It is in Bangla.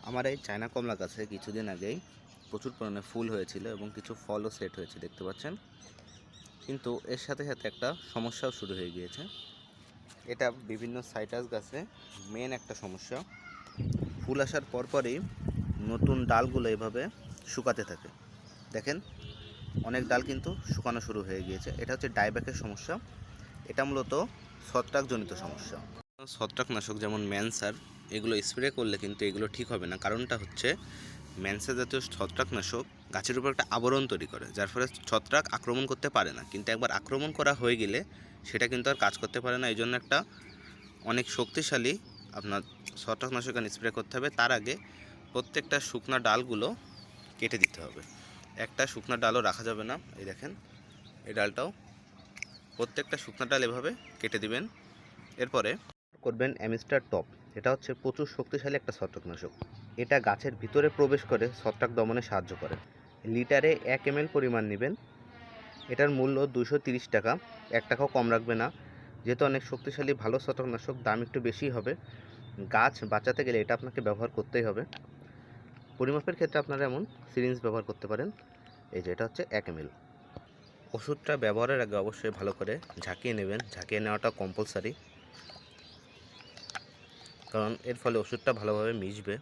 আমার এই চায়না কমলা গাছে কিছুদিন আগেই প্রচুর পরিমাণে ফুল হয়েছিল এবং কিছু ফলও সেট হয়েছে দেখতে পাচ্ছেন। কিন্তু এর সাথে সাথে একটা সমস্যাও শুরু হয়ে গিয়েছে। এটা বিভিন্ন সাইটাস গাছে মেন একটা সমস্যা। ফুল আসার পরপরই নতুন ডালগুলো এভাবে শুকাতে থাকে। দেখেন, অনেক ডাল কিন্তু শুকানো শুরু হয়ে গিয়েছে। এটা হচ্ছে ডাইব্যাকের সমস্যা। এটা মূলত ছত্রাকজনিত সমস্যা। ছত্রাকনাশক যেমন ম্যানসার এগুলো স্প্রে করলে কিন্তু এগুলো ঠিক হবে না। কারণটা হচ্ছে ম্যানসার জাতীয় ছত্রাকনাশক গাছের উপর একটা আবরণ তৈরি করে, যার ফলে ছত্রাক আক্রমণ করতে পারে না। কিন্তু একবার আক্রমণ করা হয়ে গেলে সেটা কিন্তু আর কাজ করতে পারে না। এই জন্য একটা অনেক শক্তিশালী আপনার ছত্রাকনাশক স্প্রে করতে হবে। তার আগে প্রত্যেকটা শুকনা ডালগুলো কেটে দিতে হবে। একটা শুকনা ডালও রাখা যাবে না। এই দেখেন, এই ডালটাও প্রত্যেকটা শুকনা ডাল এভাবে কেটে দিবেন। এরপরে করবেন অ্যামিস্টার টপ। এটা হচ্ছে প্রচুর শক্তিশালী একটা ছত্রাকনাশক। এটা গাছের ভিতরে প্রবেশ করে ছত্রাক দমনে সাহায্য করে। লিটারে 1 ml পরিমাণ নেবেন। এটার মূল্য 230 টাকা, 1 টাকাও কম রাখবে না। যেহেতু অনেক শক্তিশালী ভালো ছত্রাকনাশক, দাম একটু বেশি হবে। গাছ বাঁচাতে গেলে এটা আপনাকে ব্যবহার করতেই হবে। পরিমাপের ক্ষেত্রে আপনারা এমন সিরিঞ্জ ব্যবহার করতে পারেন। এই যে এটা হচ্ছে 1 ml। ওষুধটা ব্যবহারের আগে অবশ্যই ভালো করে ঝাঁকিয়ে নেবেন। ঝাঁকিয়ে নেওয়াটা কম্পালসারি, কারণ এর ফলে ওষুধটা ভালোভাবে মিশবে।